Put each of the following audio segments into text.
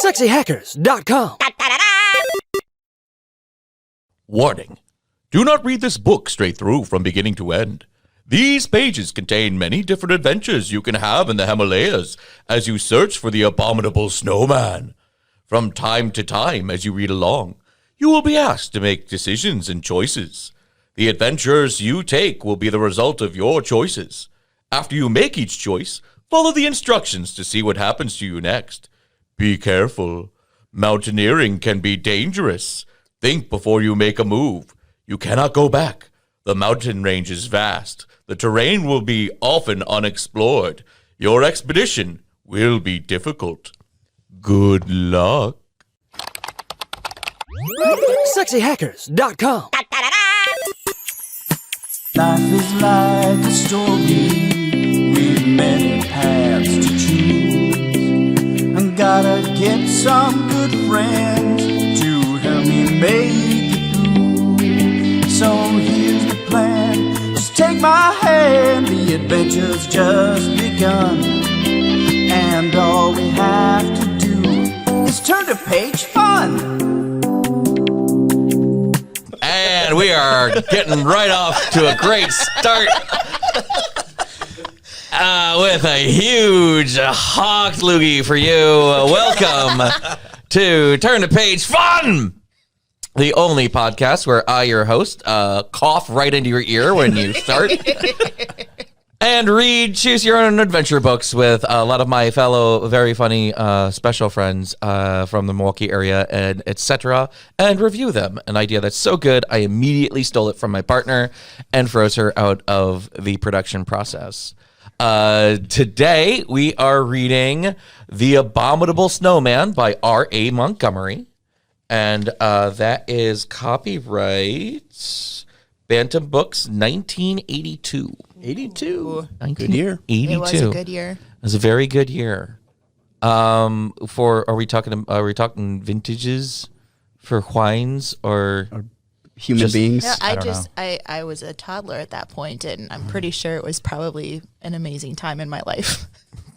SexyHackers.com. Warning. Do not read this book straight through from beginning to end. These pages contain many different adventures you can have in the Himalayas as you search for the Abominable Snowman. From time to time as you read along, you will be asked to make decisions and choices. The adventures you take will be the result of your choices. After you make each choice, follow the instructions to see what happens to you next. Be careful. Mountaineering can be dangerous. Think before you make a move. You cannot go back. The mountain range is vast. The terrain will be often unexplored. Your expedition will be difficult. Good luck. SexyHackers.com. Life is like a story with many paths to choose. I gotta get some good friends to help me make it through. So here's the plan, just take my hand, the adventure's just begun. And all we have to do is turn to page fun. And we are getting right off to a great start with a huge hawk loogie for you. Welcome to Turn to Page Fun, the only podcast where I, your host, cough right into your ear when you start. And read Choose Your Own Adventure books with a lot of my fellow very funny special friends from the Milwaukee area and etc. and review them. An idea that's so good, I immediately stole it from my partner and froze her out of the production process. Today, we are reading The Abominable Snowman by R.A. Montgomery. And that is copyright Bantam Books 1982. 82. Good year. 82. It was a good year. It was a very good year. Are we talking vintages for wines or Human beings. No, I was a toddler at that point, and I'm pretty sure it was probably an amazing time in my life.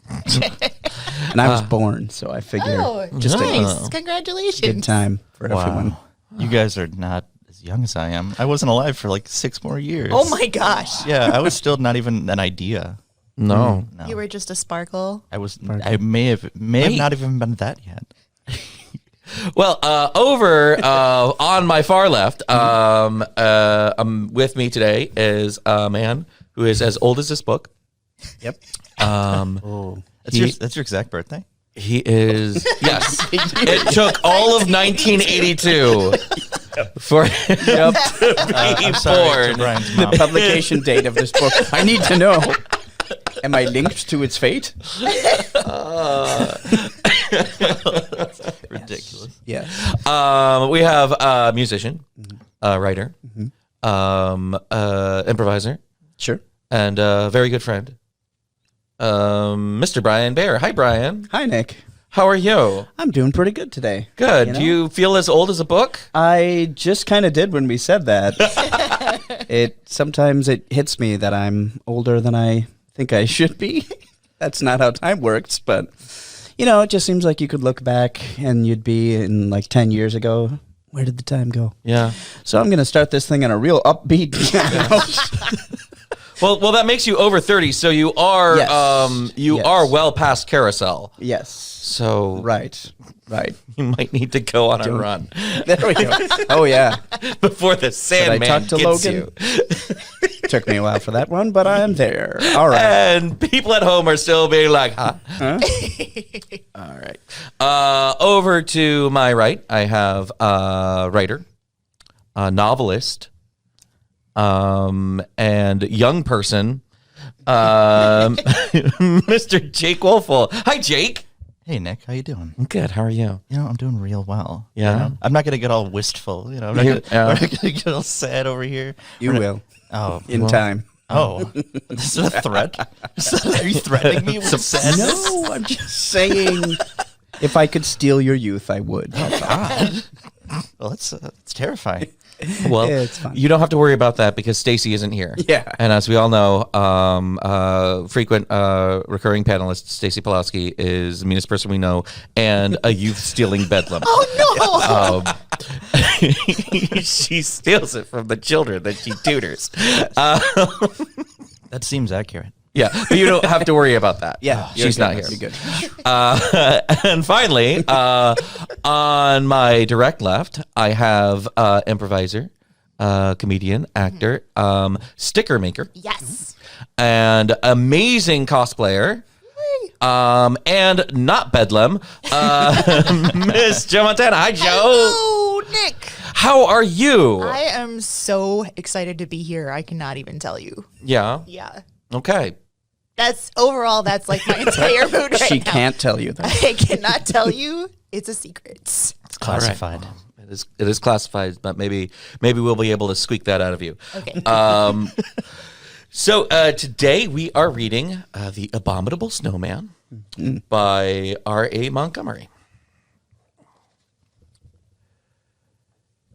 And I was born, so I figure just nice. a Congratulations. good time for everyone. You guys are not as young as I am. I wasn't alive for like 6 more years. Oh my gosh. Yeah, I was still not even an idea. No. You were just a sparkle. I may have not even been that yet. Well, over on my far left, with me today is a man who is as old as this book. Yep. That's your exact birthday? He is, yes. It took all of 1982 for him to be born. The publication date of this book. I need to know. Am I linked to its fate? Ridiculous. Yes. We have a musician, a writer, improviser, Sure. and a very good friend, Mr. Brian Baer. Hi, Brian. Hi, Nick. How are you? I'm doing pretty good today. Good. You know? Do you feel as old as a book? I just kind of did when we said that. Sometimes it hits me that I'm older than I think I should be. That's not how time works, but it just seems like you could look back and you'd be in like 10 years ago. Where did the time go? Yeah. So I'm going to start this thing on a real upbeat Well, that makes you over 30, so you are Yes. are well past carousel. Yes. So Right. you might need to go on a run There we go. Oh, yeah. before the Sandman talk to gets Logan? you. Took me a while for that one, but I'm there. All right. And people at home are still being like, huh? All right. Over to my right, I have a writer, a novelist, and young person, Mr. Jake Woelful. Hi, Jake. Hey, Nick. How you doing? I'm good. How are you? I'm doing real well. Yeah? I'm not going to get all wistful. I'm not going to get all sad over here. You will. Oh. In time. Oh. This is a threat? Are you threatening me with sadness? No, I'm just saying if I could steal your youth, I would. Oh, God. Well, that's terrifying. Well, It's fine. you don't have to worry about that because Stacy isn't here. Yeah. And as we all know, frequent recurring panelist Stacy Pulowski is the meanest person we know and a youth stealing bedlam. Oh no! She steals it from the children that she tutors. That seems accurate. Yeah, but you don't have to worry about that. Yeah, she's not here. You're good. And finally, on my direct left, I have improviser, comedian, actor, sticker maker, Yes. and amazing cosplayer, and not Bedlam, Miss Joe Montana. Hi, Joe. Oh, Nick. How are you? I am so excited to be here. I cannot even tell you. Yeah. Yeah. Okay. That's like my entire mood right She now. can't tell you that. I cannot tell you. It's a secret. It's classified. It is classified, but maybe we'll be able to squeak that out of you. Okay. So today we are reading The Abominable Snowman by R.A. Montgomery.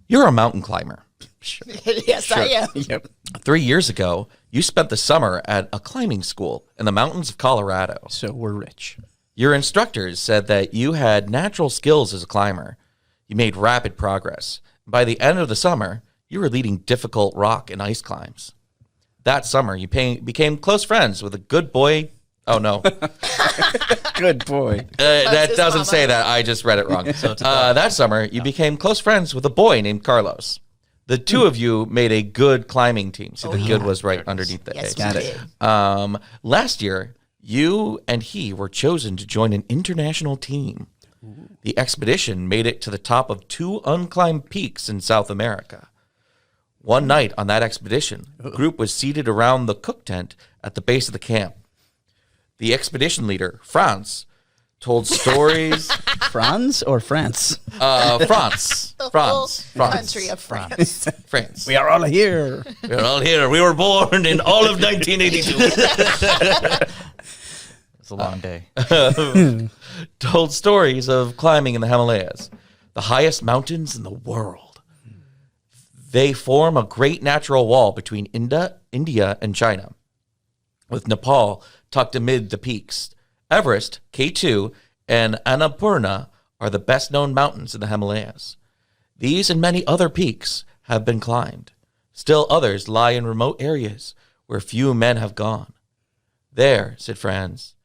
You're a mountain climber. Yes, I am. Yep. 3 years ago, you spent the summer at a climbing school in the mountains of Colorado. So we're rich. Your instructors said that you had natural skills as a climber. You made rapid progress. By the end of the summer, you were leading difficult rock and ice climbs. That summer, you became close friends with a good boy. Oh, no. Good boy. That his doesn't mama. say that. I just read it wrong. That summer, you became close friends with a boy named Carlos. The two of you made a good climbing team. See, the good was right underneath the Yes, A. Got we it. did. Last year, you and he were chosen to join an international team. The expedition made it to the top of 2 unclimbed peaks in South America. One night on that expedition, the group was seated around the cook tent at the base of the camp. The expedition leader, Franz, told stories. Franz or France? France. The France. whole France. country of France. France. We are all here. We're all here. We were born in all of 1982. It's a long day. Told stories of climbing in the Himalayas, the highest mountains in the world. They form a great natural wall between India and China, with Nepal tucked amid the peaks. Everest, K2, and Annapurna are the best-known mountains in the Himalayas. These and many other peaks have been climbed. Still others lie in remote areas where few men have gone. There, said Franz,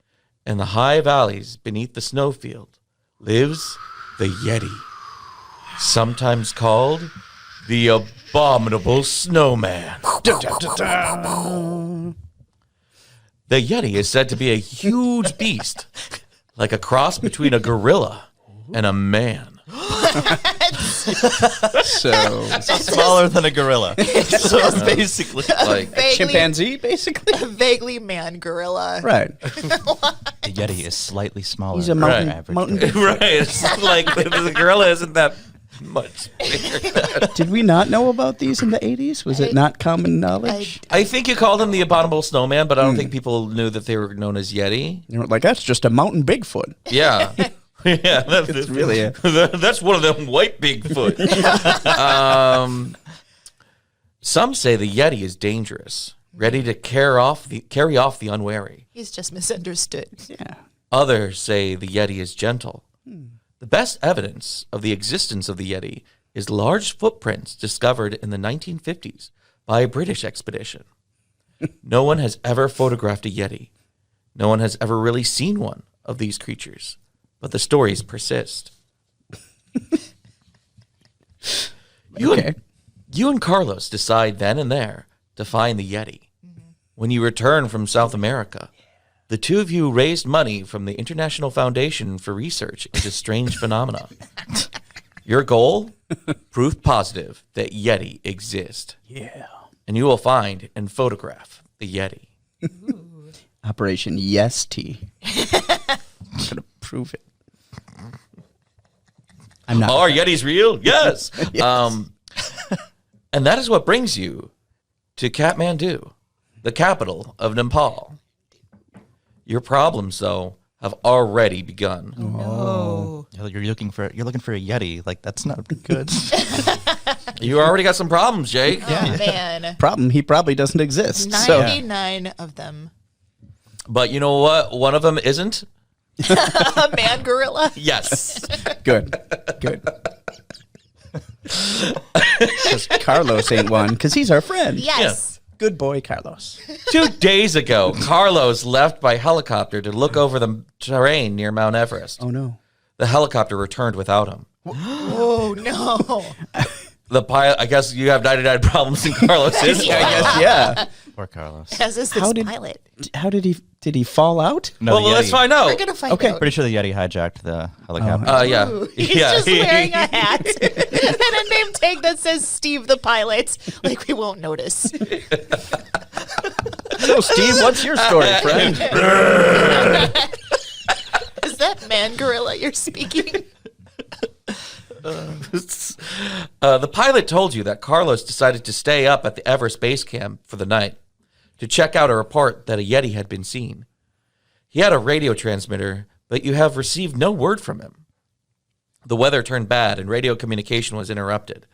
in the high valleys beneath the snowfield, lives the Yeti, sometimes called the Abominable Snowman. The Yeti is said to be a huge beast, like a cross between a gorilla and a man. So Smaller than a gorilla. So basically, Like Vaguely, chimpanzee, basically. vaguely man gorilla. Right. the Yeti is slightly smaller. He's a than mountain, the average mountain gorilla. right, it's like the gorilla isn't that much bigger. Did we not know about these in the 80s? Was it not common knowledge? I think you called him the Abominable Snowman, but I don't think people knew that they were known as Yeti. You were like, that's just a mountain Bigfoot. Yeah. Yeah, that's really that's one of them white Bigfoot. Some say the Yeti is dangerous, ready to carry off the unwary. He's just misunderstood. Yeah. Others say the Yeti is gentle. The best evidence of the existence of the Yeti is large footprints discovered in the 1950s by a British expedition. No one has ever photographed a Yeti. No one has ever really seen one of these creatures, but the stories persist. Okay. You and Carlos decide then and there to find the Yeti. When you return from South America, the two of you raised money from the International Foundation for Research into Strange Phenomena. Your goal? Proof positive that Yeti exist. Yeah. And you will find and photograph the Yeti. Operation Yes T. I'm gonna prove it. I'm not. Are Yetis real? Yes. And that is what brings you to Kathmandu, the capital of Nepal. Your problems, though, have already begun. Oh. You're looking for a Yeti. Like, that's not good. You already got some problems, Jake. Oh, man. Problem, he probably doesn't exist. So 99 of them. But you know what? One of them isn't. A man gorilla? Yes. good. Because Carlos ain't one, because he's our friend. Yes. Good boy, Carlos. 2 days ago, Carlos left by helicopter to look over the terrain near Mount Everest. Oh, no. The helicopter returned without him. Oh, no. The pilot, I guess you have 99 problems in Carlos is I guess, yeah. Poor Carlos. As is this How did- pilot. How did he fall out? No, Well, the let's Yeti. find out. We're going to find Okay. out. Pretty sure the Yeti hijacked the helicopter. Yeah. Ooh, he's yeah. just wearing a hat and a name tag that says Steve the pilot. Like, we won't notice. So, Steve, what's your story, friend? Is that man gorilla you're speaking? The pilot told you that Carlos decided to stay up at the Everest base camp for the night to check out a report that a Yeti had been seen. He had a radio transmitter, but you have received no word from him. The weather turned bad and radio communication was interrupted.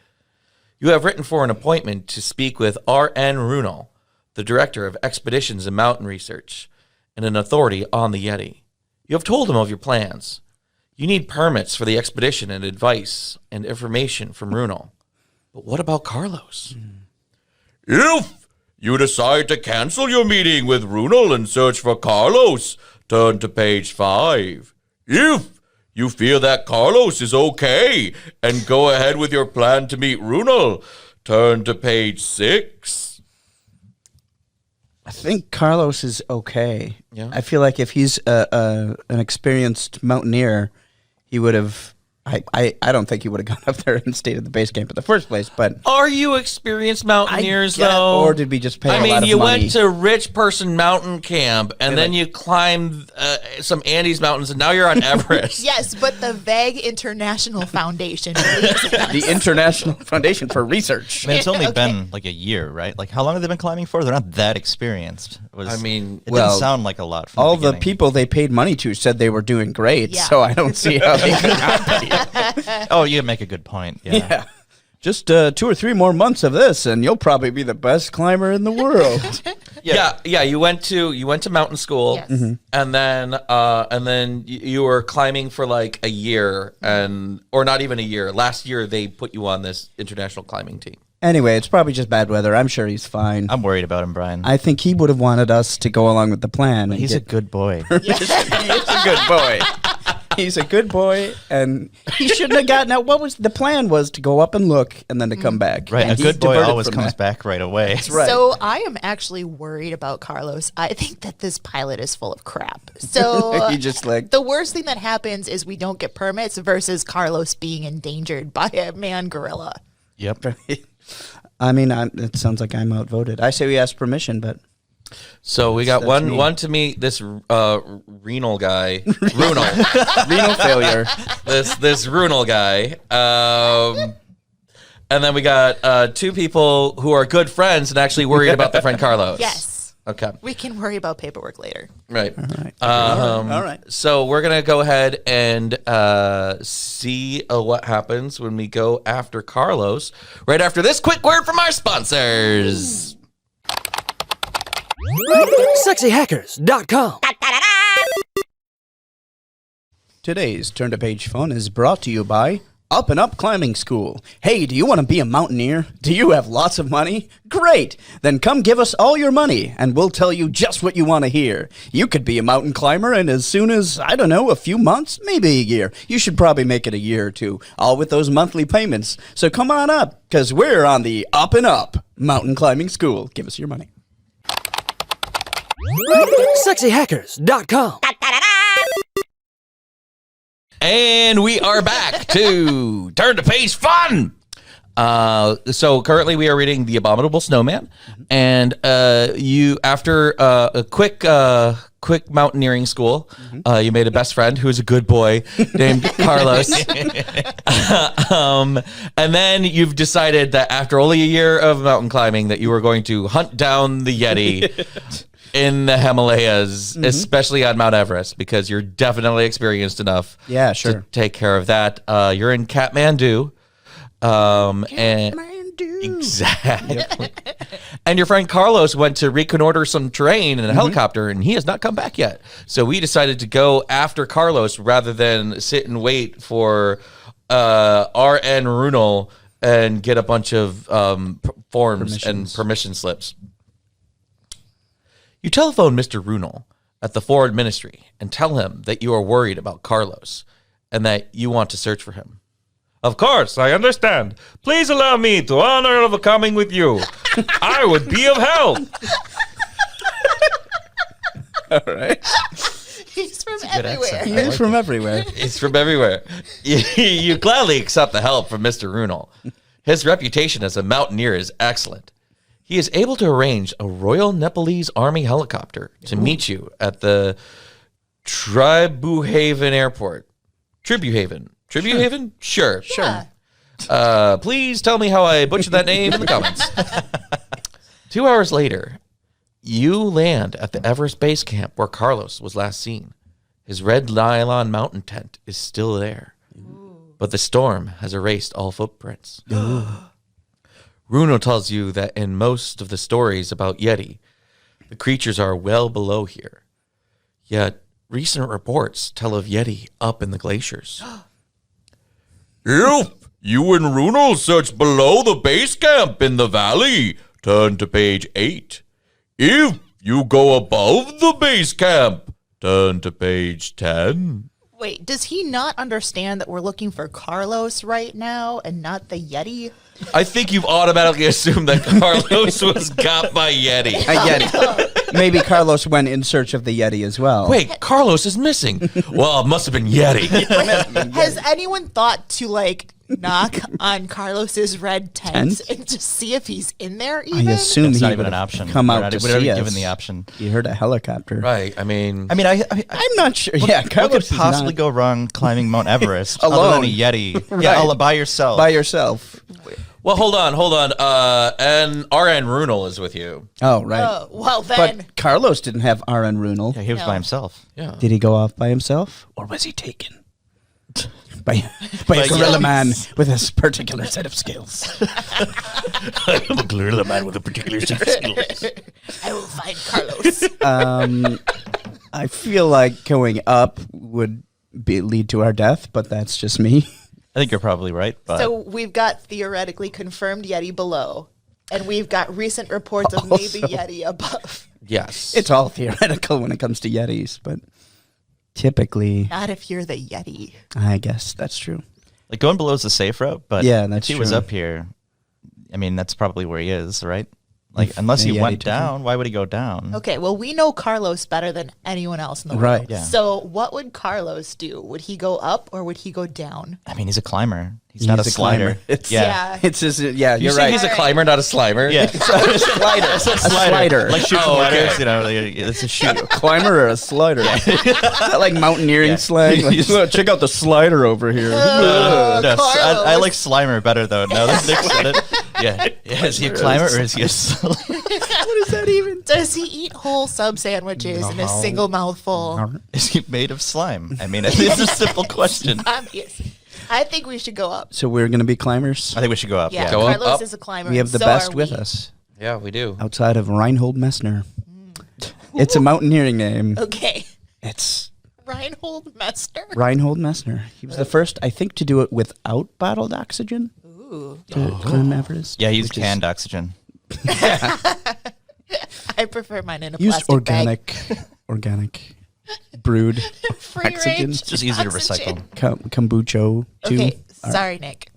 You have written for an appointment to speak with R.N. Runel, the director of expeditions and mountain research, and an authority on the Yeti. You have told him of your plans. You need permits for the expedition and advice and information from Runel. But what about Carlos? If you decide to cancel your meeting with Runel and search for Carlos, turn to page 5. If you feel that Carlos is okay and go ahead with your plan to meet Runel, turn to page 6. I think Carlos is okay. Yeah. I feel like if he's an experienced mountaineer, he would have. I don't think he would have gone up there and stayed at the base camp in the first place. But Are you experienced mountaineers, I get- though? or did we just pay? I a mean, lot of you money? went to Rich Person Mountain Camp, and then like- you climbed some Andes Mountains, and now you're on Everest. Yes, but the Vague International Foundation. believes in us. the International Foundation for Research. I mean, it's only Okay. been like a year, right? Like, how long have they been climbing for? They're not that experienced. I mean, it well, didn't sound like a lot. From All the the beginning. people they paid money to said they were doing great, Yeah. so I don't see how they could not be. Oh, you make a good point. Yeah. Yeah. Just 2 or 3 more months of this, and you'll probably be the best climber in the world. yeah. You went to mountain school, Yes. and then you were climbing for like a year, or not even a year. Last year they put you on this international climbing team. Anyway, it's probably just bad weather. I'm sure he's fine. I'm worried about him, Brian. I think he would have wanted us to go along with the plan. and He's a get- good boy. He's a good boy. He's a good boy, and he shouldn't have gotten out. The plan was to go up and look, and then to come back. Right. And A he good boy diverted always from comes that. back right away. Right. So I am actually worried about Carlos. I think that this pilot is full of crap. So He just like the worst thing that happens is we don't get permits versus Carlos being endangered by a man gorilla. Yep. I mean, it sounds like I'm outvoted. I say we ask permission, but So we got That's me. one to meet this renal guy, Runel, renal failure. this Runel guy, and then we got 2 people who are good friends and actually worried about their friend Carlos. Yes. Okay. We can worry about paperwork later. Right. Right. All right. So we're gonna go ahead and see what happens when we go after Carlos. Right after this quick word from our sponsors. SexyHackers.com. Today's Turn to Page Fun is brought to you by Up and Up Climbing School. Hey, do you want to be a mountaineer? Do you have lots of money? Great! Then come give us all your money, and we'll tell you just what you want to hear. You could be a mountain climber in as soon as, I don't know, a few months, maybe a year. You should probably make it a year or 2, all with those monthly payments. So come on up, because we're on the Up and Up Mountain Climbing School. Give us your money. SexyHackers.com. And we are back to Turn to Page Fun. So currently we are reading The Abominable Snowman, and you after a quick mountaineering school, you made a best friend who is a good boy named Carlos, and then you've decided that after only a year of mountain climbing that you were going to hunt down the Yeti in the Himalayas, especially on Mount Everest, because you're definitely experienced enough Yeah, to sure. take care of that. You're in Kathmandu. And exactly. And your friend Carlos went to reconnoiter some terrain in a helicopter, and he has not come back yet. So we decided to go after Carlos rather than sit and wait for RN Runel and get a bunch of forms and permission slips. You telephone Mr. Runel at the Forward Ministry and tell him that you are worried about Carlos and that you want to search for him. Of course, I understand. Please allow me to honor of coming with you. I would be of help. All right. He's from everywhere. He's from everywhere. It's from everywhere. You gladly accept the help from Mr. Runel. His reputation as a mountaineer is excellent. He is able to arrange a Royal Nepalese Army helicopter to meet you at the Tribuhaven Airport. Tribuhaven? Sure. Please tell me how I butchered that name in the comments. 2 hours later, you land at the Everest Base Camp where Carlos was last seen. His red nylon mountain tent is still there, but the storm has erased all footprints. Runo tells you that in most of the stories about Yeti, the creatures are well below here. Yet, recent reports tell of Yeti up in the glaciers. If you and Runo search below the base camp in the valley, turn to page 8. If you go above the base camp, turn to page 10. Wait, does he not understand that we're looking for Carlos right now and not the Yeti? I think you've automatically assumed that Carlos was got by Yeti. A Yeti. Maybe Carlos went in search of the Yeti as well. Wait, Carlos is missing. Well, it must have been Yeti. Has anyone thought to knock on Carlos's red tent and just see if he's in there even? I assume It's he not even would an have option. come We're out not- to we're not see even us. given the option. You heard a helicopter. Right, I mean... I'm not sure. Yeah, what Carlos could is possibly not go wrong climbing Mount Everest Alone. other than a Yeti? Right. Yeah, all by yourself. by yourself. Well, hold on. And RN Runel is with you. Oh, right. Oh, well then. But Carlos didn't have RN Runel. Yeah, he was No. by himself. Yeah. Did he go off by himself? Or was he taken? By a gorilla yes. man with a particular set of skills. I'm a gorilla man with a particular set of skills. I will find Carlos. I feel like going up would lead to our death, but that's just me. I think you're probably right. But So we've got theoretically confirmed Yeti below, and we've got recent reports of maybe Yeti above. Yes. It's all theoretical when it comes to Yetis, but typically, Not if you're the Yeti. I guess that's true. like going below is the safe route. But Yeah, that's if he was true. up here, I mean, that's probably where he is, right? Like, unless the he Yeti went took him. down, why would he go down? Okay, well, we know Carlos better than anyone else in the Right. world. Yeah. So what would Carlos do? Would he go up or would he go down? I mean, he's a climber. He's not a climber. slider. It's, Yeah. It's just, yeah, you you're say right. he's a Alright. climber, not a slimer? Yeah. a slider. Like shooting Oh, okay. ladders, it's a shoot. A climber or a slider? Is that like mountaineering slang? Like, "Look, check out the slider over here. No, I Carlos. like Slimer better though. Now that Nick said it, yeah. Is he a climber or is he a Slimer? What is that even? Does he eat whole sub sandwiches in a single mouthful? Is he made of slime? I mean, it's a simple question. Obvious. I think we should go up. So we're going to be climbers? I think we should go up. Yeah, Go up, Carlos up. is a climber. We have the so best are with we. us, Yeah, we do. outside of Reinhold Messner. It's a mountaineering name. Okay. It's Reinhold Mester. Reinhold Messner. He was the first, I think, to do it without bottled oxygen. Ooh. To climb Everest. Yeah, he used which is- canned oxygen. I prefer mine in a Used plastic organic, brewed bag. Free oxygen. range. Just easier to oxygen. recycle. Kombucha too. Okay, All right. sorry, Nick.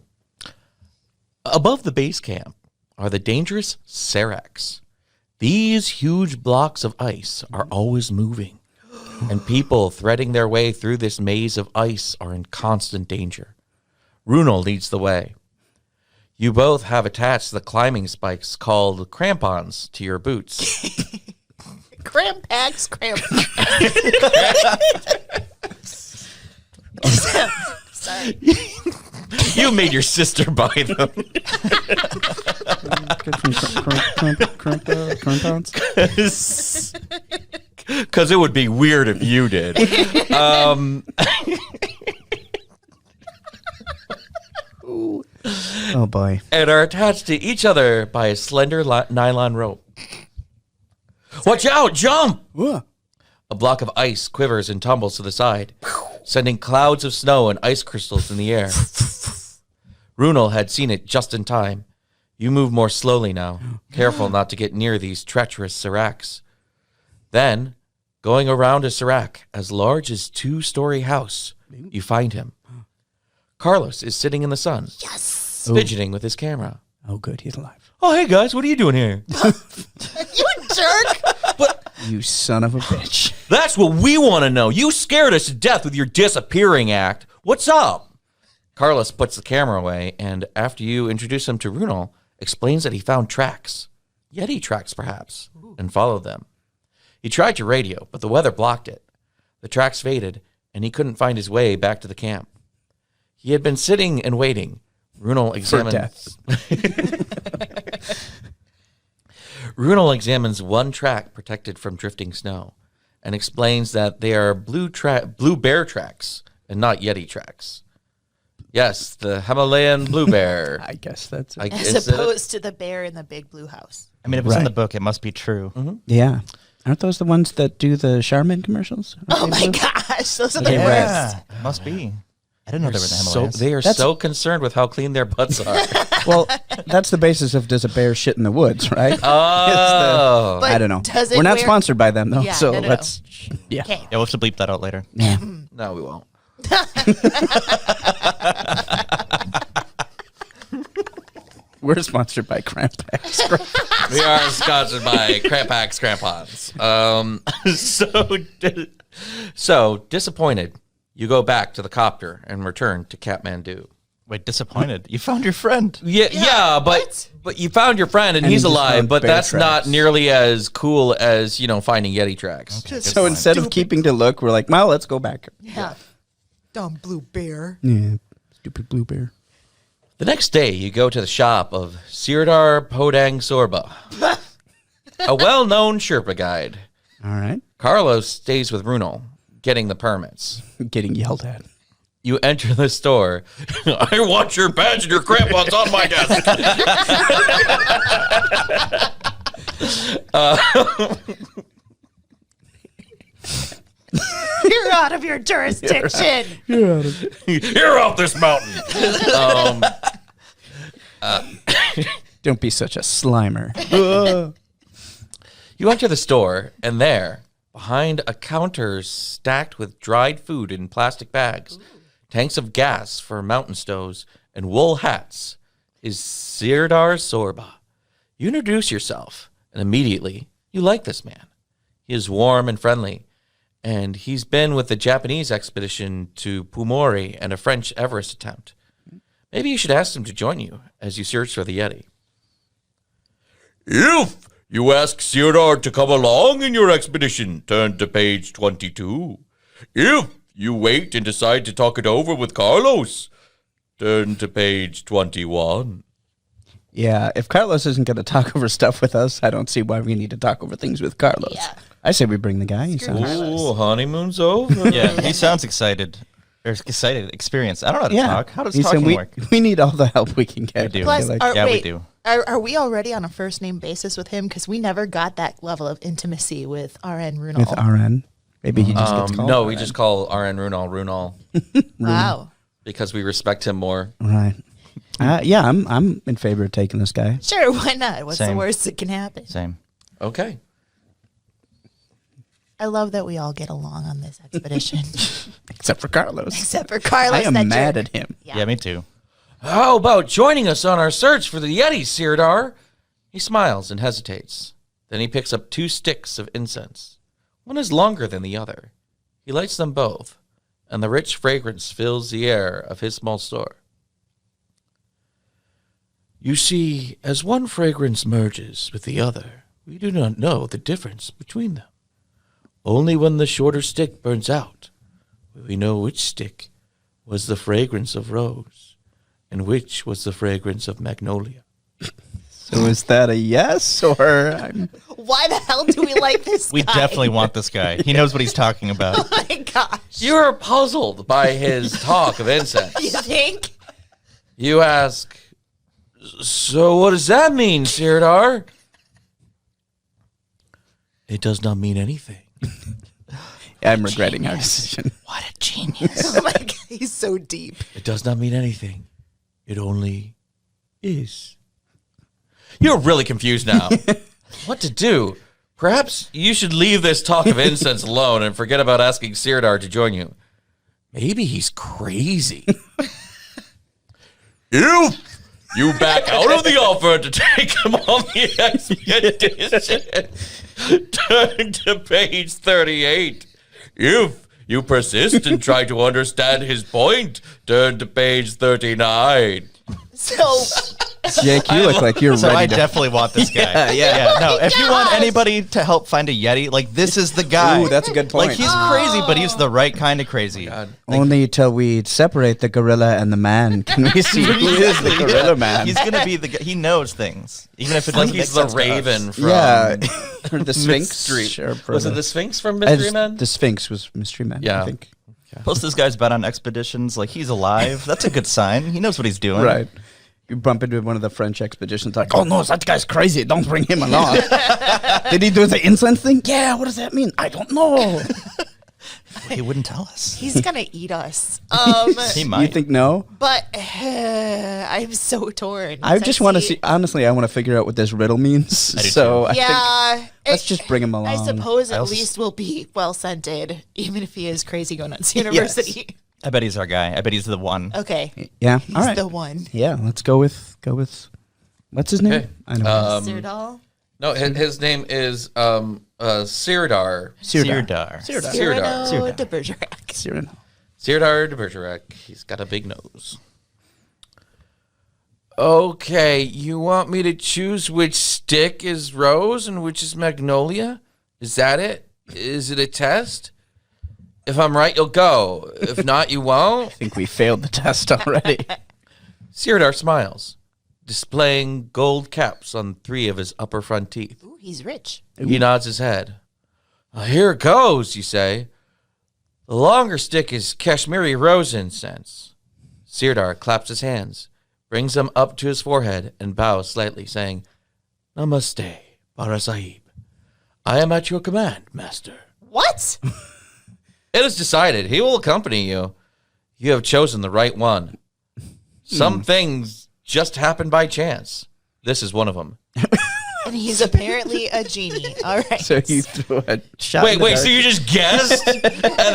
Above the base camp are the dangerous seracs. These huge blocks of ice are always moving, and people threading their way through this maze of ice are in constant danger. Runel leads the way. You both have attached the climbing spikes called crampons to your boots. Crampax, cramp. Sorry. You made your sister buy them. Crampons. Because it would be weird if you did. Oh boy. And are attached to each other by a slender nylon rope. Watch out! Jump! Whoa. A block of ice quivers and tumbles to the side, sending clouds of snow and ice crystals in the air. Runel had seen it just in time. You move more slowly now, careful not to get near these treacherous seracs. Then, going around a serac as large as 2-story house, you find him. Carlos is sitting in the sun, fidgeting with his camera. Oh, good. He's alive. Oh, hey guys, what are you doing here? You jerk! You son of a bitch. That's what we want to know. You scared us to death with your disappearing act. What's up? Carlos puts the camera away, and after you introduce him to Runel, explains that he found tracks, Yeti tracks perhaps, and followed them. He tried to radio, but the weather blocked it. The tracks faded, and he couldn't find his way back to the camp. He had been sitting and waiting. Runel examines. Runel examines one track protected from drifting snow, and explains that they are blue bear tracks and not Yeti tracks. Yes, the Himalayan blue bear. I guess that's it. As opposed to the bear in the big blue house. I mean, if it's in the book, it must be true. Yeah. Aren't those the ones that do the Charmin commercials? Oh my gosh, those are the Yeah. worst. It must be. I didn't know they were in the Himalayas. They are so concerned with how clean their butts are. Well, that's the basis of does a bear shit in the woods, right? Oh. But I don't know. does it We're not wear- sponsored by them, though. Yeah, so no. let's. Yeah. Okay. Yeah, we'll have to bleep that out later. Yeah. No, we won't. We're sponsored by Crampax. We are sponsored by Crampax Crampons. So disappointed, you go back to the copter and return to Kathmandu. Wait, disappointed. You found your friend. Yeah, but you found your friend and And he's you just alive, found but bear that's not tracks. nearly as cool as, finding Yeti tracks. So instead of keeping to look, we're like, well, let's go back. Yeah. Dumb blue bear. Yeah. Stupid blue bear. The next day, you go to the shop of Sirdar Podang Sorba, a well-known Sherpa guide. All right. Carlos stays with Runel, getting the permits. Getting yelled at. You enter the store. I want your badge and your crampons on my desk. You're out of your jurisdiction. You're off this mountain. Don't be such a slimer. You enter the store, and there, behind a counter stacked with dried food in plastic bags, tanks of gas for mountain stoves, and wool hats, is Sirdar Sorba. You introduce yourself, and immediately you like this man. He is warm and friendly, and he's been with the Japanese expedition to Pumori and a French Everest attempt. Maybe you should ask him to join you as you search for the Yeti. If you ask Sirdar to come along in your expedition, turn to page 22. If you wait and decide to talk it over with Carlos, turn to page 21. Yeah, if Carlos isn't going to talk over stuff with us, I don't see why we need to talk over things with Carlos. Yeah. I say we bring the guy. He sounds Ooh, honeymoon's over. Yeah, he sounds excited. Or excited, experienced. I don't know how to talk. How does He said talking work? we need all the help we can get. We do. Plus, Like, Yeah, we wait, do. Are we already on a first name basis with him? Because we never got that level of intimacy with RN Runel. with RN. Maybe he just gets called No, RN. we just call RN Runal Wow. because we respect him more. Right. Yeah, I'm in favor of taking this guy. Sure, why not? What's the Same. worst that can happen? Same. Okay. I love that we all get along on this expedition, Except for Carlos. except for Carlos. I am that mad jerk. at him. Yeah, me too. How about joining us on our search for the Yeti, Sirdar? He smiles and hesitates. Then he picks up 2 sticks of incense. One is longer than the other. He lights them both, and the rich fragrance fills the air of his small store. You see, as one fragrance merges with the other, we do not know the difference between them. Only when the shorter stick burns out will we know which stick was the fragrance of rose and which was the fragrance of magnolia. So is that a yes or? Why the hell do we like this We guy? definitely want this guy. He knows what he's talking about. Oh my gosh. You're puzzled by his talk of incense. You think? You ask, so what does that mean, Sirdar? It does not mean anything. I'm regretting our decision. What a genius. Oh my god, he's so deep. It does not mean anything. It only is. You're really confused now. What to do? Perhaps you should leave this talk of incense alone and forget about asking Sirdar to join you. Maybe he's crazy. You back out of the offer to take him on the expedition. Turn to page 38. If you persist and try to understand his point, turn to page 39. So Jake, you look like you're So I ready to. definitely want this guy. Yeah. No, if you want does. anybody to help find a Yeti, like this is the guy. Ooh, that's a good point. Like he's crazy, but he's the right kind of crazy. Only till we separate the gorilla and the man can we see who is the gorilla man. He's gonna be the guy. He knows things, even if it Like doesn't he's make the sense to us. Raven from Yeah, or the Sphinx. Mystery. Sure, Was it the Sphinx from Mystery Men? The Sphinx was Mystery Man. Yeah. I think. Plus, this guy's been on expeditions. Like he's alive. That's a good sign. He knows what he's doing. Right. You bump into one of the French expeditions, like, oh no, that guy's crazy. Don't bring him along. Did he do the incense thing? Yeah. What does that mean? I don't know. He wouldn't tell us. he's gonna eat us. He You might. think no? But I'm so torn. I just want to Sexy. see. Honestly, I want to figure out what this riddle means. I do So I Yeah. think let's just bring him along. I suppose at also- least we'll be well scented, even if he is crazy going nuts university. I bet he's our guy. I bet he's the one. Okay. Yeah. He's All right. the one. Yeah. Let's go with what's his name? Okay. I know. Sirdal? No, his name is Sirdar. Sirdar. Cyrano de Bergerac. Cyrano. Sirdar de Bergerac. He's got a big nose. Okay, you want me to choose which stick is rose and which is magnolia? Is that it? Is it a test? If I'm right, you'll go. If not, you won't. I think we failed the test already. Sirdar smiles, displaying gold caps on 3 of his upper front teeth. Ooh, he's rich. He nods his head. Here it goes, you say. The longer stick is Kashmiri rose incense. Sirdar claps his hands, brings them up to his forehead, and bows slightly, saying, Namaste, Bara Sahib. I am at your command, master. What? It is decided. He will accompany you. You have chosen the right one. Some things just happen by chance. This is one of them. And he's apparently a genie. All right. So you threw a shot. in the Wait, dark. so you just guessed? And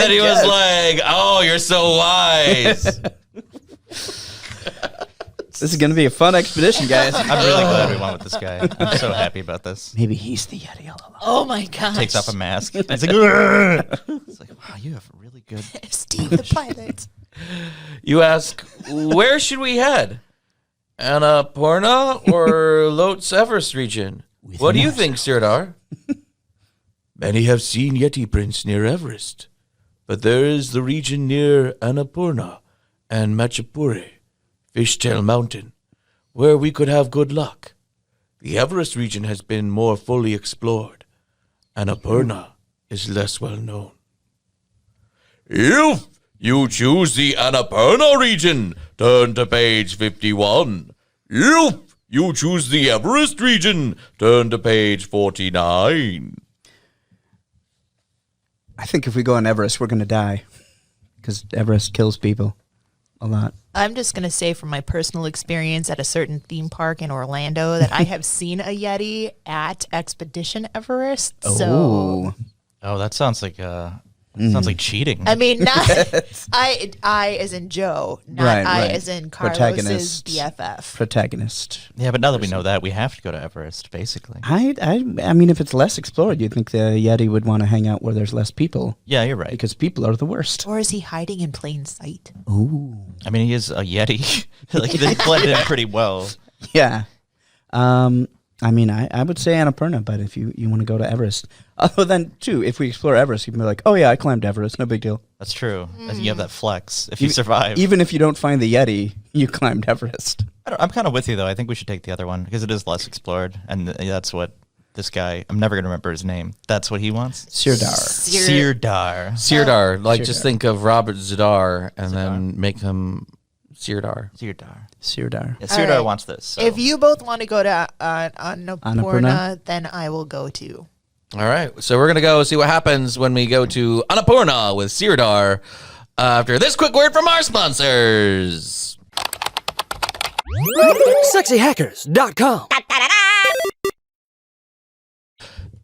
then he was like, oh, you're so wise. This is going to be a fun expedition, guys. I'm really glad we went with this guy. I'm so happy about this. Maybe he's the Yeti all along. Oh my gosh. Takes off a mask. It's like, it's like, wow, you have really good. Steve the pilot. You ask, where should we head? Annapurna or Lot's Everest region? What do you think, Sirdar? Many have seen Yeti prints near Everest, but there is the region near Annapurna and Machapuri, Fishtail Mountain, where we could have good luck. The Everest region has been more fully explored. Annapurna is less well known. If you choose the Annapurna region, turn to page 51. If you choose the Everest region, turn to page 49. I think if we go on Everest, we're going to die. Because Everest kills people a lot. I'm just going to say from my personal experience at a certain theme park in Orlando that I have seen a Yeti at Expedition Everest. So, Oh, that sounds like sounds like cheating. I mean, not I as in Joe, not Right, I right. as in Carlos's Protagonist. BFF. Protagonist. Yeah, but now that we know that, we have to go to Everest, basically. I mean, if it's less explored, you'd think the Yeti would want to hang out where there's less people. Yeah, you're right. Because people are the worst. Or is he hiding in plain sight? Ooh. I mean, he is a Yeti. Like they blend in pretty well. Yeah. I mean, I would say Annapurna, but if you want to go to Everest. Although then, too, if we explore Everest, you can be like, oh, yeah, I climbed Everest. No big deal. That's true. You have that flex if you survive. Even if you don't find the Yeti, you climbed Everest. I'm kind of with you, though. I think we should take the other one because it is less explored. And that's what this guy, I'm never going to remember his name. That's what he wants? Sirdar. Sirdar. Like, Sirdar. just think of Robert Zadar and then make him Sirdar. Sirdar. Sirdar. Yeah, Sirdar right. wants this. So. If you both want to go to Annapurna? Annapurna, then I will go too. All right. So we're going to go see what happens when we go to Annapurna with Sirdar after this quick word from our sponsors. SexyHackers.com.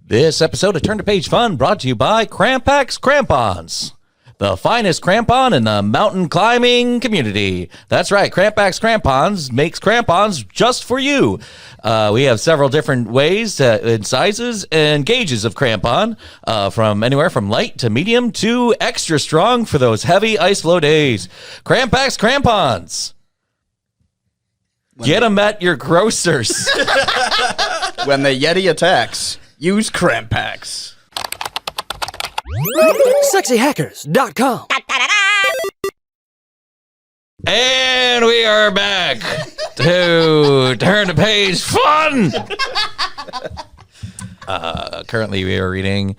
This episode of Turn to Page Fun brought to you by Crampax Crampons, the finest crampon in the mountain climbing community. That's right, Crampax Crampons makes crampons just for you. We have several different ways and sizes and gauges of crampon, from anywhere from light to medium to extra strong for those heavy ice flow days. Crampax Crampons. Get them at your grocers. When the Yeti attacks, use Crampax. SexyHackers.com. And we are back to Turn the Page Fun. Currently, we are reading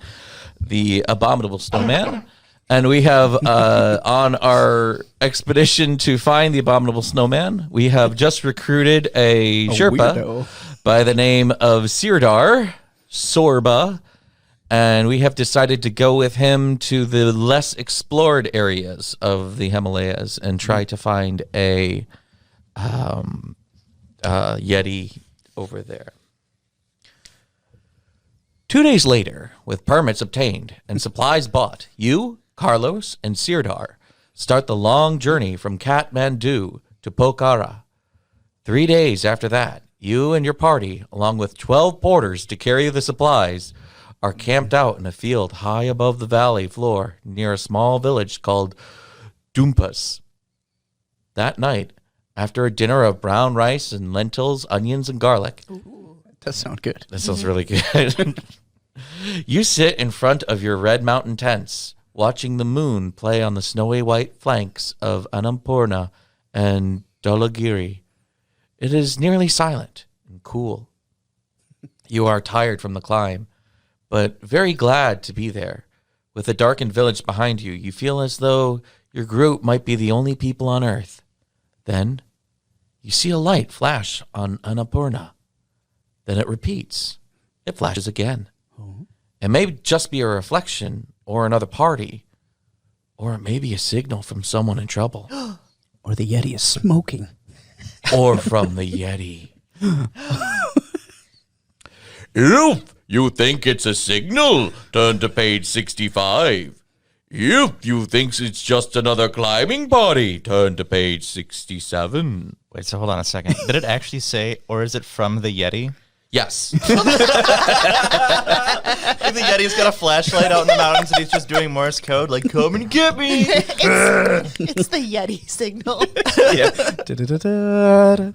The Abominable Snowman. And we have, on our expedition to find the Abominable Snowman, we have just recruited a Sherpa weirdo. by the name of Sirdar Sorba. And we have decided to go with him to the less explored areas of the Himalayas and try to find a Yeti over there. 2 days later, with permits obtained and supplies bought, you, Carlos, and Sirdar start the long journey from Kathmandu to Pokhara. 3 days after that, you and your party, along with 12 porters to carry the supplies, are camped out in a field high above the valley floor near a small village called Dumpas. That night, after a dinner of brown rice and lentils, onions, and garlic, That sounds good. that sounds really good. You sit in front of your red mountain tents, watching the moon play on the snowy white flanks of Annapurna and Dholagiri. It is nearly silent and cool. You are tired from the climb, but very glad to be there. With the darkened village behind you, you feel as though your group might be the only people on Earth. Then, you see a light flash on Annapurna. Then it repeats. It flashes again. It may just be a reflection or another party, or it may be a signal from someone in trouble, Or the Yeti is smoking. or from the Yeti. If you think it's a signal, turn to page 65. If you think it's just another climbing party, turn to page 67. Wait, so hold on a second. Did it actually say, or is it from the Yeti? Yes. Like the Yeti's got a flashlight out in the mountains and he's just doing Morse code, like, come and get me. It's the Yeti signal. Da-da-da-da-da.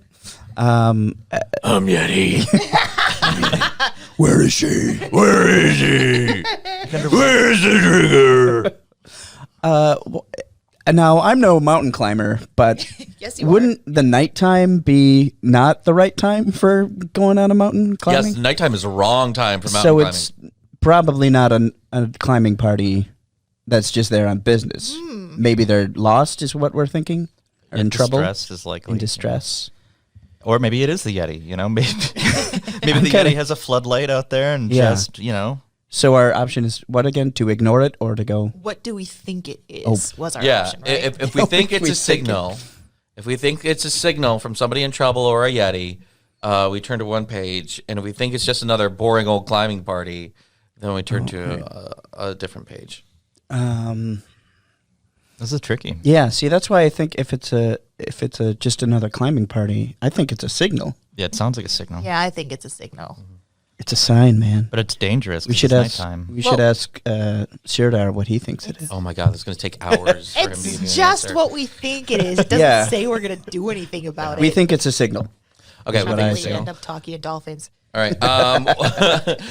I'm Yeti. Where is she? Where is he? Where's the trigger? Now, I'm no mountain climber, but Yes, you are. wouldn't the nighttime be not the right time for going on a mountain climbing? Yes, nighttime is the wrong time for mountain So climbing. it's probably not a climbing party that's just there on business. Maybe they're lost is what we're thinking? Or in trouble? Distress is likely. In distress? Or maybe it is the Yeti, you know? Maybe the kinda- Yeti has a floodlight out there and Yeah. just, you know. So our option is what again? To ignore it or to go? What do we think it is? Oh. Was our Yeah, option, right? if we think it's We a think signal, if we think it's a signal from somebody in trouble or a Yeti, we turn to one page. And if we think it's just another boring old climbing party, then we turn to a different page. This is tricky. Yeah, see that's why I think if it's a just another climbing party, I think it's a signal. Yeah, it sounds like a signal. yeah, I think it's a signal. It's a sign, man. But it's dangerous We 'cause should it's ask. nighttime. We should ask Sirdar what he thinks it is. Oh my God, this is going to take hours for him to give you It's an just answer. what we think it is. It doesn't Yeah. say we're going to do anything about We it. think it's a signal. Okay, what we I think we say. end up talking to dolphins. All right.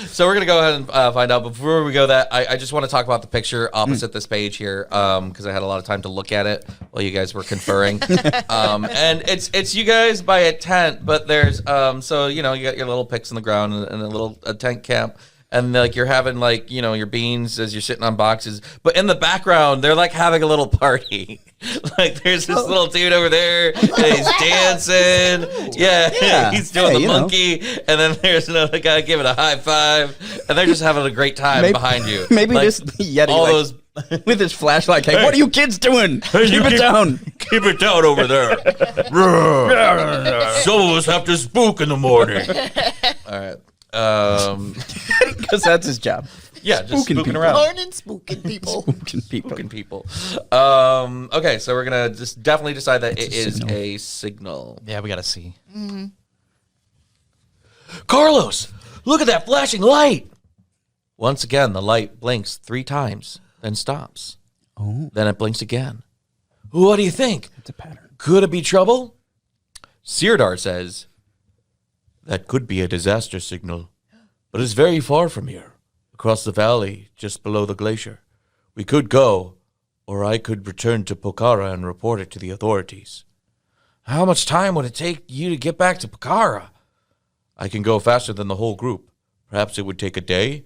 So we're going to go ahead and find out. Before we go that, I just want to talk about the picture opposite this page here because I had a lot of time to look at it while you guys were conferring. And it's you guys by a tent, but there's, so, you got your little picks in the ground and a tent camp. And like you're having like, your beans as you're sitting on boxes. But in the background, they're like having a little party. Like there's this little dude over there and he's dancing. Yeah. He's doing the monkey. And then there's another guy giving a high five. And they're just having a great time behind you. Maybe like, this Yeti all those with his flashlight. Hey, what are you kids doing? Keep it down. Keep it down over there. Some of us have to spook in the morning. All right. Because that's his job. Yeah, just spooking around. Morning spooking people. Spooking people. Okay, so we're going to just definitely decide that it is a signal. Yeah, we got to see. Mm-hmm. Carlos, look at that flashing light. Once again, the light blinks 3 times, then stops. Oh. Then it blinks again. What do you think? It's a pattern. Could it be trouble? Sirdar says, that could be a disaster signal, but it's very far from here, across the valley, just below the glacier. We could go, or I could return to Pokhara and report it to the authorities. How much time would it take you to get back to Pokhara? I can go faster than the whole group. Perhaps it would take a day,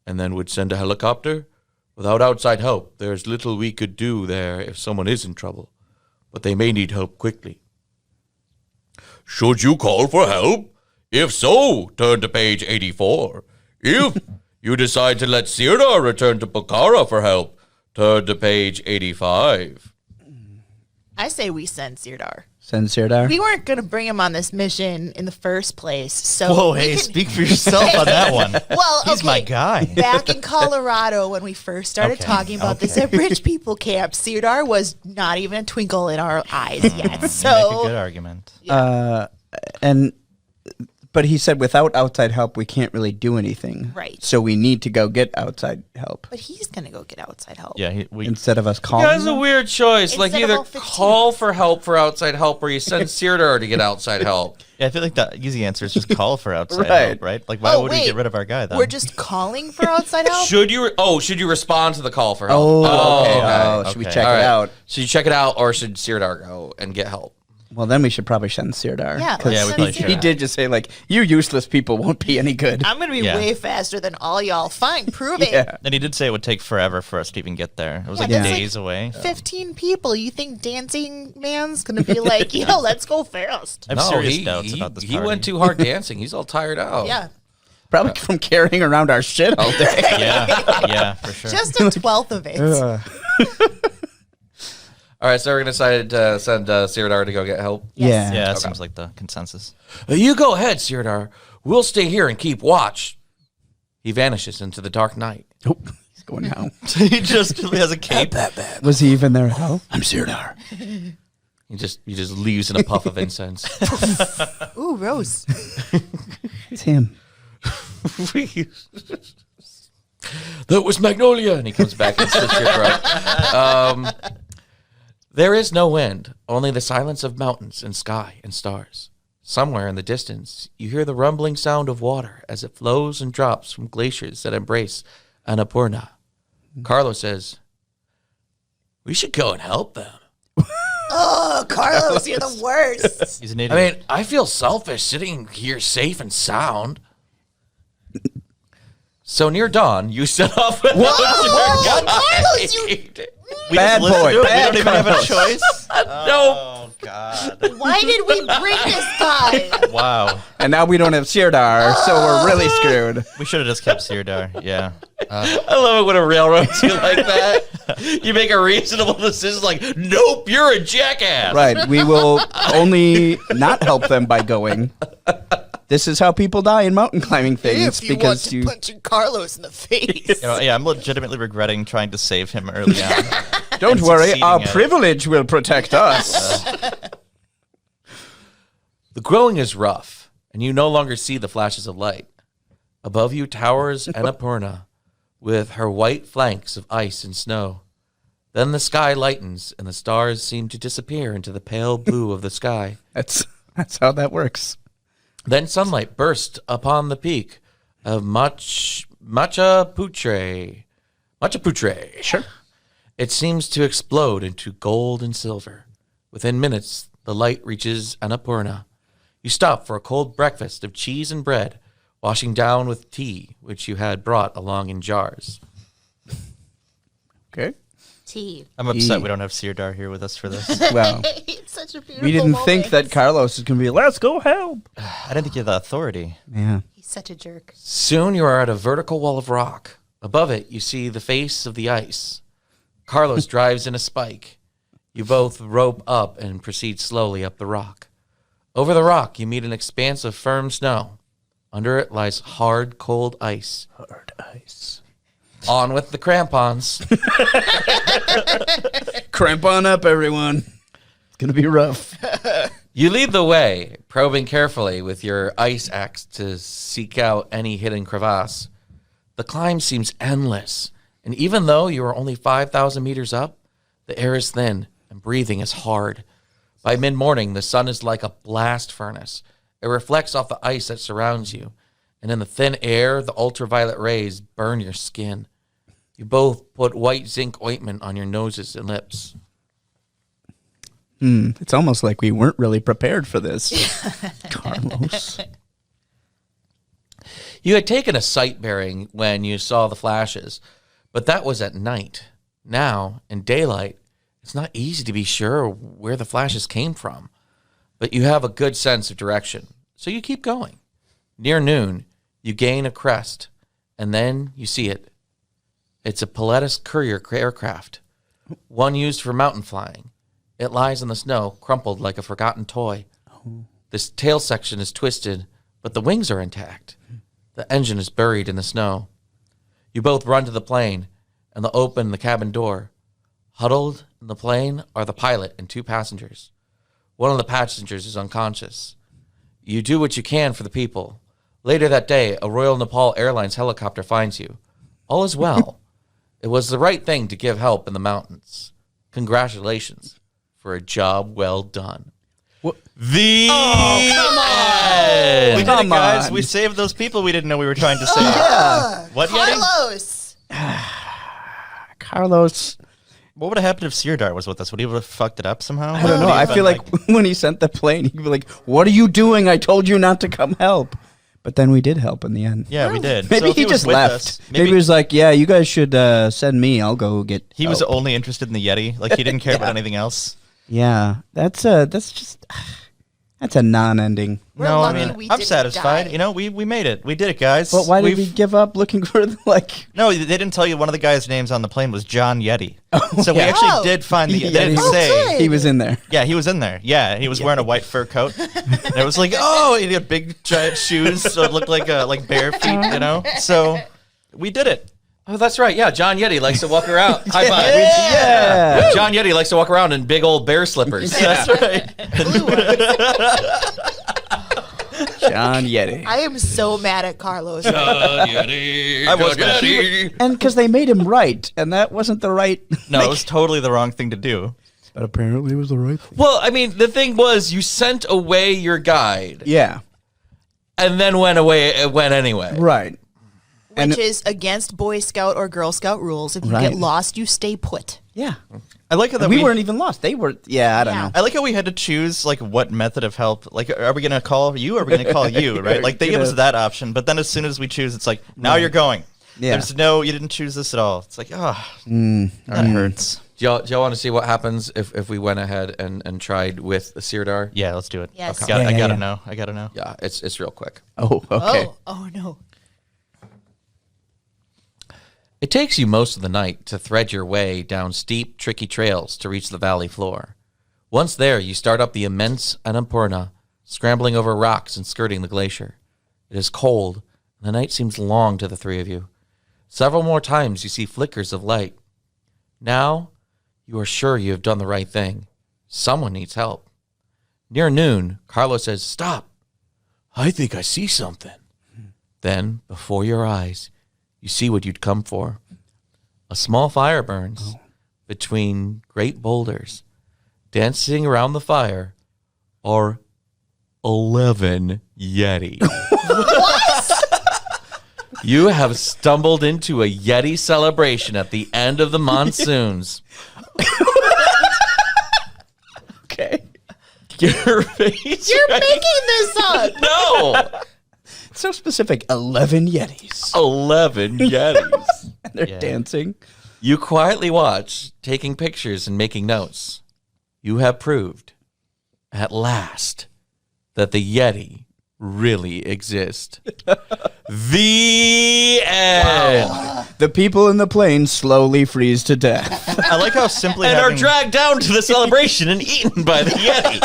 and then would send a helicopter. Without outside help, there's little we could do there if someone is in trouble, but they may need help quickly. Should you call for help? If so, turn to page 84. If you decide to let Sirdar return to Pokhara for help, turn to page 85. I say we send Sirdar. Send Sirdar. We weren't going to bring him on this mission in the first place. So Whoa, we hey, can- speak for yourself on that one. Well, He's okay. my guy. Back in Colorado, when we first started Okay, talking about this at Rich People Camp, Sirdar was not even a twinkle in our eyes yet. You make a good So, argument. But he said without outside help, we can't really do anything. Right. So we need to go get outside help but he's going to go get outside help. Yeah, we instead of us calling. Yeah, it's a weird choice. Like Instead of either all 15. call for help for outside help or you send Sirdar to get outside help. I feel like the easy answer is just call for outside Right. help, right? Like, why would we get rid of our guy then? We're just calling for outside help? Should you respond to the call for help? Oh, okay. okay. Should we Okay. check All it right. out? Should you check it out or should Sirdar go and get help? Well, then we should probably send Sirdar. Yeah, 'cause Yeah, we probably he, should. he did just say, like, you useless people won't be any good. I'm going to be Yeah. way faster than all y'all. Fine, prove it. Yeah. And he did say it would take forever for us to even get there. It was like that's days away. 15 people. You think Dancing Man's going to be like, let's go fast? I have serious doubts about this He party. went too hard dancing. He's all tired out. Yeah. Probably from carrying around our shit all day. Yeah, for sure. Just a 12th of it. All right, so we're going to decide to send Sirdar to go get help. Yeah. Yeah, that seems like the consensus. You go ahead, Sirdar. We'll stay here and keep watch. He vanishes into the dark night. Oh, he's going now. He just has a cape. Was he even there at all? I'm Sirdar. He just leaves in a puff of incense. Ooh, Rose. It's him. That was Magnolia, and he comes back and slits your throat. There is no wind, only the silence of mountains and sky and stars. Somewhere in the distance, you hear the rumbling sound of water as it flows and drops from glaciers that embrace Annapurna. Carlos says, "We should go and help them." Oh, Carlos, you're the worst. He's an I idiot. mean, I feel selfish sitting here safe and sound. So near dawn, you set off. Whoa, Carlos, you... Bad boy. We don't Bad even have a Carlos. choice. Nope. Oh God! Why did we bring this guy? Wow. And now we don't have Sirdar, so we're really screwed. We should have just kept Sirdar. Yeah. I love it when a railroads you like that. You make a reasonable decision like, nope, you're a jackass. Right. We will only not help them by going. This is how people die in mountain climbing things If you want because to you. punch Carlos in the face. Yeah, I'm legitimately regretting trying to save him early on. Don't and worry, succeeding our at it. privilege will protect us. The growing is rough, and you no longer see the flashes of light. Above you towers Annapurna, with her white flanks of ice and snow. Then the sky lightens, and the stars seem to disappear into the pale blue of the sky. That's how that works. Then sunlight burst upon the peak of Machaputre. Sure. It seems to explode into gold and silver. Within minutes, the light reaches Annapurna. You stop for a cold breakfast of cheese and bread, washing down with tea, which you had brought along in jars. Okay. Tea. I'm upset we don't have Sirdar here with us for this. Well, It's such a beautiful we didn't moment. think that Carlos is going to be, let's go help. I didn't think you had the authority. Yeah. He's such a jerk. Soon you are at a vertical wall of rock. Above it, you see the face of the ice. Carlos drives in a spike. You both rope up and proceed slowly up the rock. Over the rock, you meet an expanse of firm snow. Under it lies hard, cold ice. Hard ice. On with the crampons. Cramp on up, everyone. It's going to be rough. You lead the way, probing carefully with your ice axe to seek out any hidden crevasse. The climb seems endless, and even though you are only 5,000 meters up, the air is thin and breathing is hard. By mid-morning, the sun is like a blast furnace. It reflects off the ice that surrounds you, and in the thin air, the ultraviolet rays burn your skin. You both put white zinc ointment on your noses and lips. It's almost like we weren't really prepared for this. Carlos. You had taken a sight bearing when you saw the flashes, but that was at night. Now, in daylight, it's not easy to be sure where the flashes came from, but you have a good sense of direction, so you keep going. Near noon, you gain a crest, and then you see it. It's a Pilatus courier aircraft, one used for mountain flying. It lies in the snow, crumpled like a forgotten toy. This tail section is twisted, but the wings are intact. The engine is buried in the snow. You both run to the plane and open the cabin door. Huddled in the plane are the pilot and 2 passengers. One of the passengers is unconscious. You do what you can for the people. Later that day, a Royal Nepal Airlines helicopter finds you. All is well. It was the right thing to give help in the mountains. Congratulations for a job well done. The We did it, Come guys. on. We saved those people we didn't know we were trying to save. What, Yeti? Carlos! Carlos. What would have happened if Sirdar was with us? Would he have fucked it up somehow? I don't know. I feel like when he sent the plane, he'd be like, what are you doing? I told you not to come help. But then we did help in the end. Yeah, we did. Maybe So if he was just with left. us, maybe he was like, yeah, you guys should send me. I'll go get he was help. only interested in the Yeti. Like, he didn't care about anything else. Yeah, that's just that's a non-ending. We're No, I lucky mean, we I'm didn't satisfied. die. You know, we made it. We did it, guys. But why did We've- we give up looking for like? No, they didn't tell you one of the guys' names on the plane was John Yeti. So we actually Oh. did find the. They Yeah, didn't he- say. He was in there. Yeah, he was in there. Yeah, and he was wearing a white fur coat. And it was like, oh, he had big giant shoes, so it looked like bare feet, you know. So we did it. Oh, that's right. Yeah, John Yeti likes to walk around. High five. Yeah. John Yeti likes to walk around in big old bear slippers. That's right. John Yeti. I am so mad at Carlos. I was mad. And because they made him right, and that wasn't the right. No, it was totally the wrong thing to do. But apparently it was the right thing. Well, I mean, the thing was, you sent away your guide, Yeah. and then went anyway. Right. And- Which is against Boy Scout or Girl Scout rules. If you Right. get lost, you stay put. Yeah. I like how that We weren't even lost. They were. Yeah, I don't Yeah. know. I like how we had to choose like what method of help. Like, are we gonna call you or are we gonna call you? Right? Like they give us that option, but then as soon as we choose, it's like now you're going. Yeah. There's no, you didn't choose this at all. It's like, that hurts. Do y'all want to see what happens if we went ahead and tried with the Sirdar? Yeah, let's do it. Yes. I gotta Yeah. know. I gotta know. Yeah, it's real quick. Oh, okay. Oh no. It takes you most of the night to thread your way down steep, tricky trails to reach the valley floor. Once there, you start up the immense Annapurna, scrambling over rocks and skirting the glacier. It is cold, and the night seems long to the 3 of you. Several more times you see flickers of light. Now, you are sure you have done the right thing. Someone needs help. Near noon, Carlos says, "Stop. I think I see something." Then, before your eyes, you see what you'd come for. A small fire burns between great boulders. Dancing around the fire are 11 Yeti. You have stumbled into a Yeti celebration at the end of the monsoons. Okay. Your face. You're making this up. No. So specific. 11 Yetis. 11 Yetis. And they're dancing. You quietly watch, taking pictures and making notes. You have proved, at last, that the Yeti really exist. The end. The people in the plane slowly freeze to death. I like how simply And are having, dragged down to the celebration and eaten by the Yeti.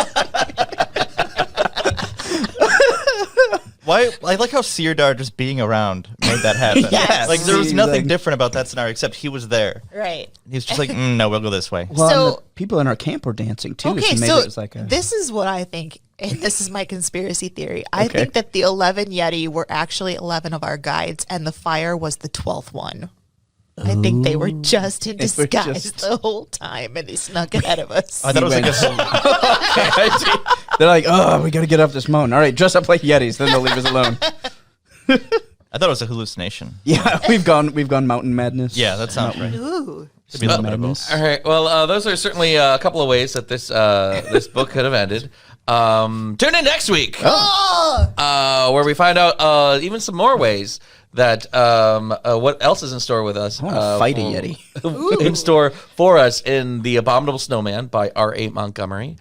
why I like how Seerdar just being around made that happen. Yes. Like there was See, nothing like- different about that scenario except he was there. Right. He was just like, no, we'll go this way. Well, and So- the people in our camp were dancing too. Okay, so maybe so it was like a. this is what I think, and this is my conspiracy theory. I Okay. think that the 11 Yeti were actually 11 of our guides, and the fire was the 12th one. I think they were just in They were disguise just- the whole time, and they snuck ahead of us. I thought it was like a They're like, oh, we got to get off this mountain. All right, dress up like Yetis, then they'll leave us alone. I thought it was a hallucination. Yeah, we've gone mountain madness. Yeah, that sounds right. Ooh. Should be a little bit of both. Madness. All right. Well, those are certainly a couple of ways that this book could have ended. Tune in next week, where we find out even some more ways that what else is in store with us. I want to fight a Yeti. in store for us in The Abominable Snowman by R.A. Montgomery.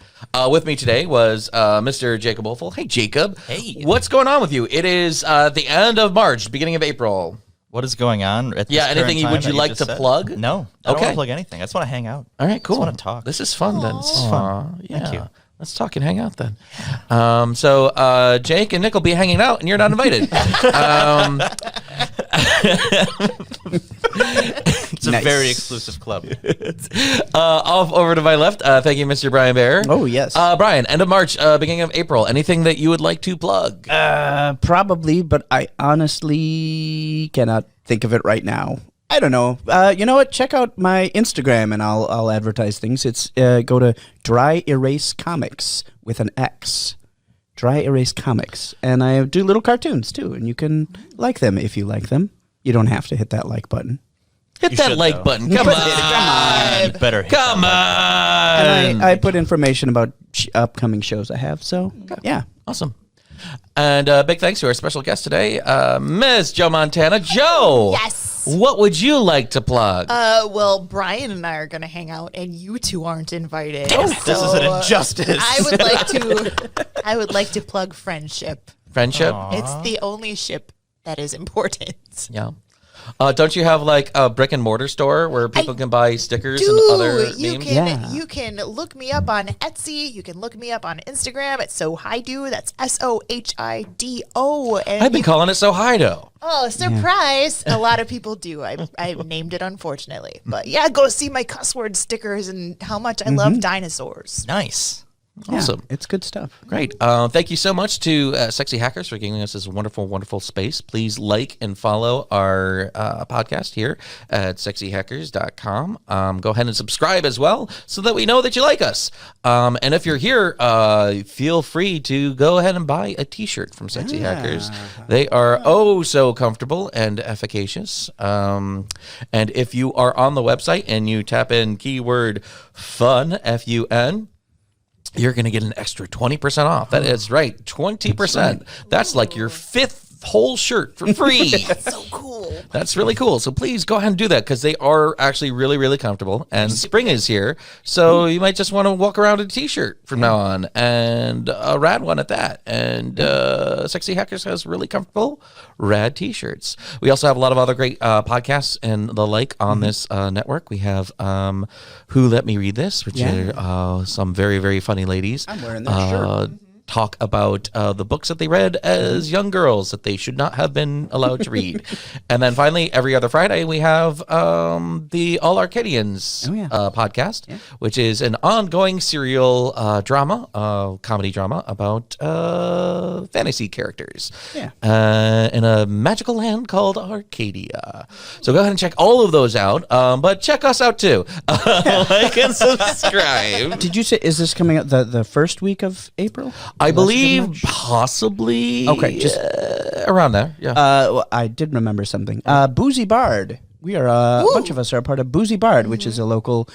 With me today was Mr. Jacob Woelful. Hey, Jacob. Hey. What's going on with you? It is the end of March, beginning of April. What is going on? At this Yeah, anything current would time you that like just to said? plug? No, I don't Okay. want to plug anything. I just want to hang out. All right, cool. wanna talk. This is fun then. This is fun. Yeah. Thank you. Let's talk and hang out then. So Jake and Nick will be hanging out, and you're not invited. It's a Nice. very exclusive club. Off over to my left. Thank you, Mr. Brian Bear. Oh, yes. Brian, end of March, beginning of April. Anything that you would like to plug? Probably, but I honestly cannot think of it right now. I don't know. You know what? Check out my Instagram, and I'll advertise things. It's go to Dry Erase Comics with an X. Dry Erase Comics, and I do little cartoons too, and you can like them if you like them. You don't have to hit that like button. Hit You that should, like though. button. Come on. You better hit Come that on. And I put information about upcoming shows I have. So yeah. Awesome. And big thanks to our special guest today, Ms. Joe Montana. Joe. Yes. What would you like to plug? Well, Brian and I are going to hang out, and you two aren't invited. This is an injustice. I would like to plug friendship. Friendship? It's the only ship that is important. Yeah. Don't you have like a brick and mortar store where people can buy stickers and other you memes? can Yeah. you can look me up on Etsy. You can look me up on Instagram at SoHiDo. That's SoHiDo. And I've been calling it SoHiDo. oh, surprise! A lot of people do. I named it unfortunately, but yeah, go see my cuss word stickers and how much I love dinosaurs. Nice. Awesome. Yeah, it's good stuff. Great. Thank you so much to Sexy Hackers for giving us this wonderful, wonderful space. Please like and follow our podcast here at sexyhackers.com. Go ahead and subscribe as well so that we know that you like us. And if you're here, feel free to go ahead and buy a t-shirt from Sexy Hackers. They are oh so comfortable and efficacious. And if you are on the website and you tap in keyword fun, F-U-N, you're going to get an extra 20% off. That is right, 20%. That's like your fifth whole shirt for free. So cool. That's really cool. So please go ahead and do that because they are actually really, really comfortable. And spring is here, so you might just want to walk around in a t-shirt from now on, and a rad one at that. And Sexy Hackers has really comfortable, rad t-shirts. We also have a lot of other great podcasts and the like on this network. We have Who Let Me Read This, which are some very, very funny ladies. I'm wearing that shirt. Talk about the books that they read as young girls that they should not have been allowed to read. And then finally, every other Friday, we have the All Arcadians podcast, which is an ongoing serial drama, comedy drama about fantasy characters in a magical land called Arcadia. So go ahead and check all of those out. But check us out too. Like and subscribe. Did you say, is this coming out the first week of April? I Less believe much? possibly. Okay, just around there. Yeah. well, I did remember something. Boozy Bard. We are a bunch of us are a part of Boozy Bard, which is a local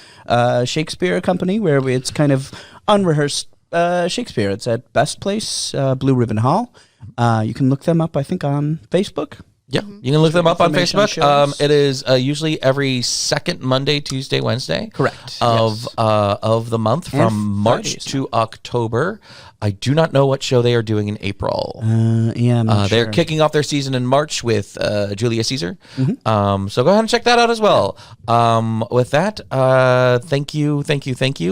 Shakespeare company where it's kind of unrehearsed Shakespeare. It's at Best Place, Blue Ribbon Hall. You can look them up, I think, on Facebook. Yeah, you can look them up on Information on Facebook. shows. It is usually every second Monday, Tuesday, Wednesday. Correct, Of yes. Of the month from March Fridays to October. I do not know what show they are doing in April. Yeah, I'm not They're sure. kicking off their season in March with Julius Caesar. Mm-hmm. So go ahead and check that out as well. With that, thank you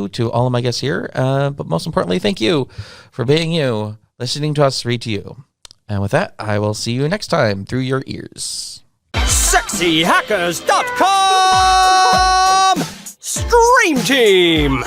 to all of my guests here. But most importantly, thank you for being you, listening to us read to you. And with that, I will see you next time through your ears. SexyHackers.com! Stream Team!